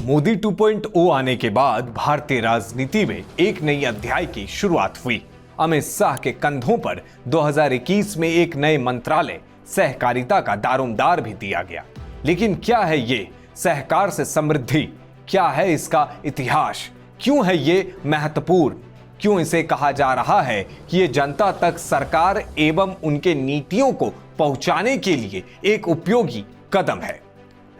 मोदी 2.0 आने के बाद भारतीय राजनीति में एक नई अध्याय की शुरुआत हुई। अमित शाह के कंधों पर 2021 में एक नए मंत्रालय सहकारिता का दारोमदार भी दिया गया। लेकिन क्या है ये सहकार से समृद्धि? क्या है इसका इतिहास? क्यों है ये महत्वपूर्ण? क्यों इसे कहा जा रहा है कि ये जनता तक सरकार एवं उनके नीतियों को पहुंचाने के लिए एक उपयोगी कदम है?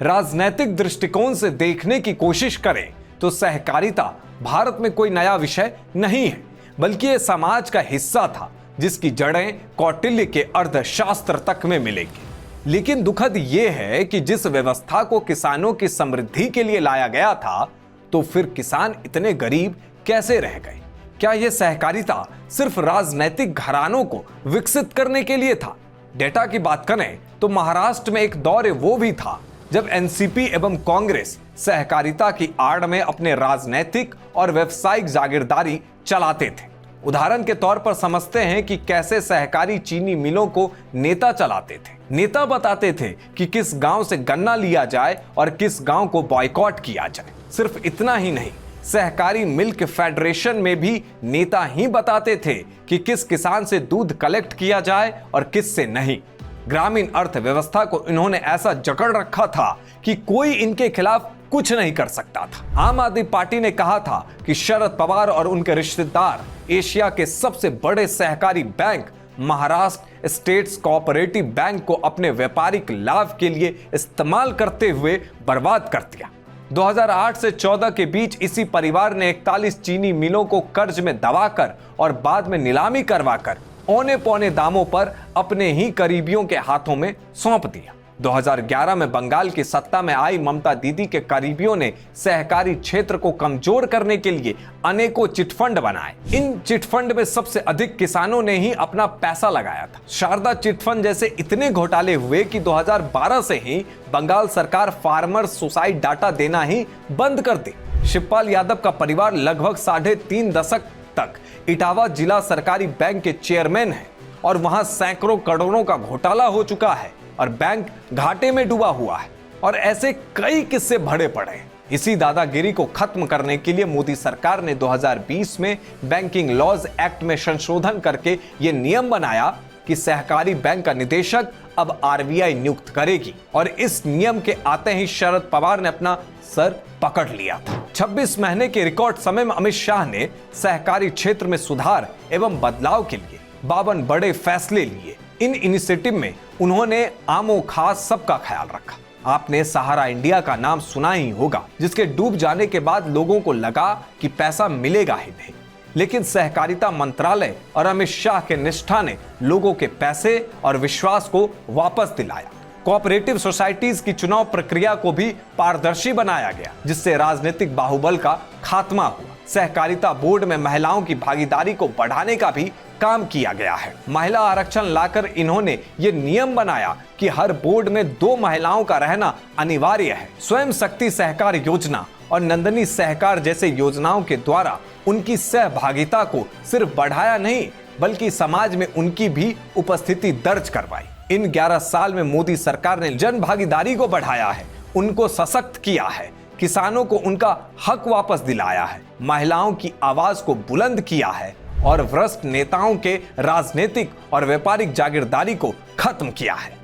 राजनैतिक दृष्टिकोण से देखने की कोशिश करें तो सहकारिता भारत में कोई नया विषय नहीं है, बल्कि यह समाज का हिस्सा था जिसकी जड़ें कौटिल्य के अर्थशास्त्र तक में मिलेंगी। लेकिन दुखद यह है कि जिस व्यवस्था को किसानों की समृद्धि के लिए लाया गया था, तो फिर किसान इतने गरीब कैसे रह गए? क्या यह सहकारिता सिर्फ राजनैतिक घरानों को विकसित करने के लिए था? डेटा की बात करें तो महाराष्ट्र में एक दौर वो भी था जब एनसीपी एवं कांग्रेस सहकारिता की आड़ में अपने राजनैतिक और व्यवसायिक जागीरदारी चलाते थे। उदाहरण के तौर पर समझते हैं कि कैसे सहकारी चीनी मिलों को नेता चलाते थे। नेता बताते थे कि किस गांव से गन्ना लिया जाए और किस गांव को बॉयकॉट किया जाए। सिर्फ इतना ही नहीं, सहकारी मिल्क फेडरेशन में भी नेता ही बताते थे कि किस किसान से दूध कलेक्ट किया जाए और किस से नहीं। ग्रामीण अर्थव्यवस्था को इन्होंने ऐसा जकड़ रखा था कि कोई इनके खिलाफ कुछ नहीं कर सकता था। आम आदमी पार्टी ने कहा था कि शरद पवार और उनके रिश्तेदार एशिया के सबसे बड़े सहकारी bank Maharashtra states cooperative bank को अपने व्यापारिक लाभ के लिए इस्तेमाल करते हुए बर्बाद कर दिया। 2008 से 14 के बीच इसी परिवार ने 41 चीनी मिलों को कर्ज में दबाकर और बाद में नीलामी करवाकर औने पौने दामों पर अपने ही करीबियों के हाथों में सौंप दिया। 2011 में बंगाल की सत्ता में आई ममता दीदी के करीबियों ने सहकारी क्षेत्र को कमजोर करने के लिए अनेकों चिटफंड बनाए। इन चिटफंड में सबसे अधिक किसानों ने ही अपना पैसा लगाया था। शारदा चिटफंड जैसे इतने घोटाले हुए कि 2012 से ही बंगाल सरकार फार्मर सुसाइड डाटा देना ही बंद कर दी। शिवपाल यादव का परिवार लगभग 3.5 दशक तक इटावा जिला सरकारी बैंक के चेयरमैन है और वहां सैकड़ों करोड़ों का घोटाला हो चुका है और बैंक घाटे में डूबा हुआ है। और ऐसे कई किस्से भरे पड़े हैं। इसी दादागिरी को खत्म करने के लिए मोदी सरकार ने 2020 में बैंकिंग लॉज एक्ट में संशोधन करके यह नियम बनाया कि सहकारी बैंक का निदेशक अब आरबीआई नियुक्त करेगी। और इस नियम के आते ही शरद पवार ने अपना सर पकड़ लिया था। 26 महीने के रिकॉर्ड समय में अमित शाह ने सहकारी क्षेत्र में सुधार एवं बदलाव के लिए 52 बड़े फैसले लिए। इन इनिशिएटिव में उन्होंने आमो खास सबका ख्याल रखा। आपने सहारा इंडिया का नाम सुना ही होगा, जिसके डूब जाने के बाद लोगों को लगा कि पैसा मिलेगा ही नहीं। लेकिन सहकारिता मंत्रालय और अमित शाह के निष्ठा ने लोगों के पैसे और विश्वास को वापस दिलाया। कोऑपरेटिव सोसाइटीज की चुनाव प्रक्रिया को भी पारदर्शी बनाया गया, जिससे राजनीतिक बाहुबल का खात्मा हुआ। सहकारिता बोर्ड में महिलाओं की भागीदारी को बढ़ाने का भी काम किया गया है। महिला आरक्षण लाकर इन्होंने ये नियम बनाया कि हर बोर्ड में 2 महिलाओं का रहना अनिवार्य है। स्वयं शक्ति सहकार योजना और नंदनी सहकार जैसे योजनाओं के द्वारा उनकी सहभागिता को सिर्फ बढ़ाया नहीं, बल्कि समाज में उनकी भी उपस्थिति दर्ज करवाई। इन 11 साल में मोदी सरकार ने जन भागीदारी को बढ़ाया है, उनको सशक्त किया है, किसानों को उनका हक वापस दिलाया है, महिलाओं की आवाज को बुलंद किया है और भ्रष्ट नेताओं के राजनीतिक और व्यापारिक जागीरदारी को खत्म किया है।